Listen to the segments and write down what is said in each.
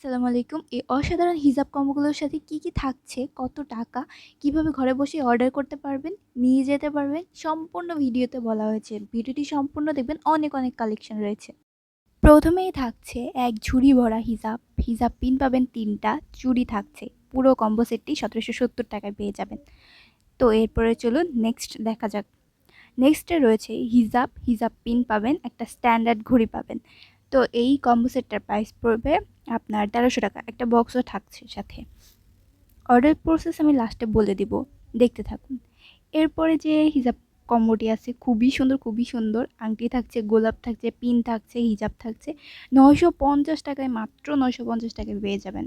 আসসালামু আলাইকুম। এই অসাধারণ হিজাব কম্বোগুলোর সাথে কি থাকছে, কত টাকা, কিভাবে ঘরে বসে অর্ডার করতে পারবেন, নিয়ে যেতে পারবেন, সম্পূর্ণ ভিডিওতে বলা হয়েছে। ভিডিওটি সম্পূর্ণ দেখবেন, অনেক কালেকশন রয়েছে। প্রথমেই থাকছে এক ঝুড়ি ভরা হিজাব। হিজাব পিন পাবেন ৩টা, চুড়ি থাকছে। পুরো কম্বো সেটটি ১৭৭০ টাকায় পেয়ে যাবেন। তো এরপরে চলুন নেক্সট দেখা যাক। নেক্সটে রয়েছে হিজাব। হিজাব পিন পাবেন, একটা স্ট্যান্ডার্ড ঘড়ি পাবেন। তো এই কম্বো সেটটার প্রাইস পড়বে আপনার ১৩০০ টাকা। একটা বক্সও থাকছে সাথে। অর্ডার প্রসেস আমি লাস্টে বলে দিব, দেখতে থাকুন। এরপরে যে হিজাব কম্বোটি আছে খুবই সুন্দর। আংটি থাকছে, গোলাপ থাকছে, পিন থাকছে, হিজাব থাকছে। ৯৫০ টাকায়, মাত্র ৯৫০ টাকায় পেয়ে যাবেন।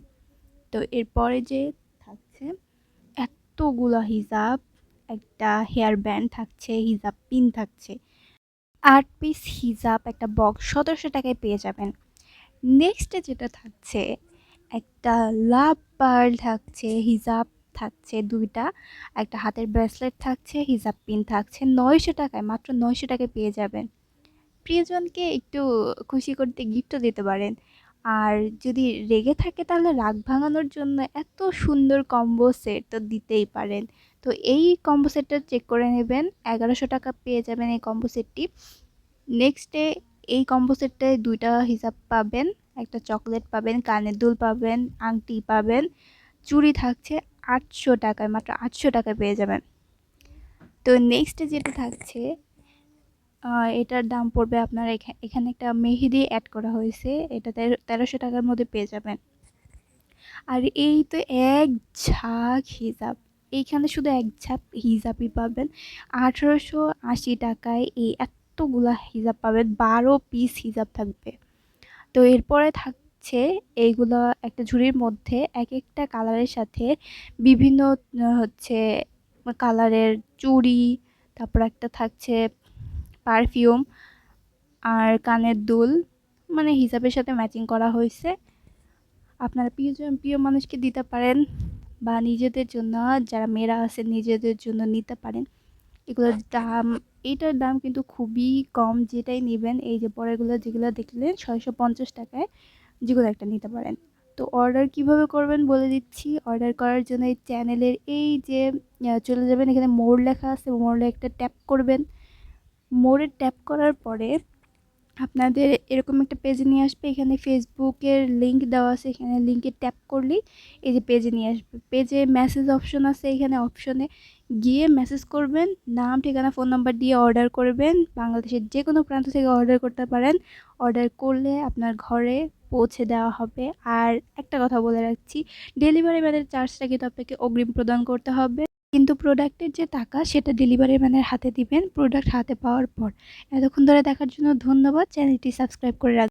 তো এরপরে যে থাকছে এতগুলা হিজাব, একটা হেয়ার ব্যান্ড থাকছে, হিজাব পিন থাকছে, ৮ পিস হিজাব একটা বক্স ১৭০০ টাকায় পেয়ে যাবেন। নেক্সটে যেটা থাকছে একটা লাভ পার্ল থাকছে, হিজাব থাকছে ২টা, একটা হাতের ব্রেসলেট থাকছে, হিজাব পিন থাকছে ৯০০ টাকায়, মাত্র ৯০০ টাকায় পেয়ে যাবেন। প্রিয়জনকে একটু খুশি করতে গিফটও দিতে পারেন। আর যদি রেগে থাকে তাহলে রাগ ভাঙানোর জন্য এত সুন্দর কম্বো সেট তো দিতেই পারেন। তো এই কম্বো সেটটা চেক করে নেবেন, ১১০০ টাকা পেয়ে যাবেন এই কম্বো সেটটি। নেক্সটে এই কম্বো সেটটায় ২টা হিজাব পাবেন, একটা চকলেট পাবেন, কানের দুল পাবেন, আংটি পাবেন, চুড়ি থাকছে ৮০০ টাকায়, মাত্র ৮০০ টাকায় পেয়ে যাবেন। তো নেক্সটে যেটা থাকছে এটার দাম পড়বে আপনার এখানে একটা মেহেদি অ্যাড করা হয়েছে, এটা ১৩০০ টাকার মধ্যে পেয়ে যাবেন। আর এই তো এক ঝাঁক হিজাব, এইখানে শুধু এক ঝাঁক হিজাবই পাবেন ১৮৮০ টাকায়। এই এতগুলা হিজাব পাবেন, ১২ পিস হিজাব থাকবে। তো এরপরে থাকছে এইগুলো একটা ঝুড়ির মধ্যে এক একটা কালারের সাথে বিভিন্ন হচ্ছে কালারের চুড়ি, তারপর একটা থাকছে পারফিউম আর কানের দুল, মানে হিজাবের সাথে ম্যাচিং করা হয়েছে। আপনারা প্রিয় মানুষকে দিতে পারেন বা নিজেদের জন্য, যারা মেয়েরা আছে নিজেদের জন্য নিতে পারেন। এগুলোর দাম, এইটার দাম কিন্তু খুবই কম। যেটাই নেবেন, এই যে পরেরগুলো যেগুলো দেখলেন ৬৫০ টাকায়, যেগুলো একটা নিতে পারেন। তো অর্ডার কিভাবে করবেন বলে দিচ্ছি। অর্ডার করার জন্য এই চ্যানেলের এই যে চলে যাবেন, এখানে মোর লেখা আছে, মোড়ে একটা ট্যাপ করবেন। মোড়ে ট্যাপ করার পরে আপনাদের এরকম একটা পেজে নিয়ে আসবে। এখানে ফেসবুকের লিঙ্ক দেওয়া আছে, এখানে লিঙ্কে ট্যাপ করলেই এই যে পেজে নিয়ে আসবে। পেজে মেসেজ অপশন আছে, এখানে অপশনে গিয়ে মেসেজ করবেন, নাম, ঠিকানা, ফোন নাম্বার দিয়ে অর্ডার করবেন। বাংলাদেশের যে কোনো প্রান্ত থেকে অর্ডার করতে পারেন। অর্ডার করলে আপনার ঘরে পৌঁছে দেওয়া হবে। আর একটা কথা বলে রাখছি, ডেলিভারি ম্যানের চার্জটা কিন্তু আপনাকে অগ্রিম প্রদান করতে হবে, কিন্তু প্রোডাক্টের যে টাকা সেটা ডেলিভারি ম্যানের হাতে দিবেন প্রোডাক্ট হাতে পাওয়ার পর। এতক্ষণ ধরে দেখার জন্য ধন্যবাদ। চ্যানেলটি সাবস্ক্রাইব করে রাখবেন।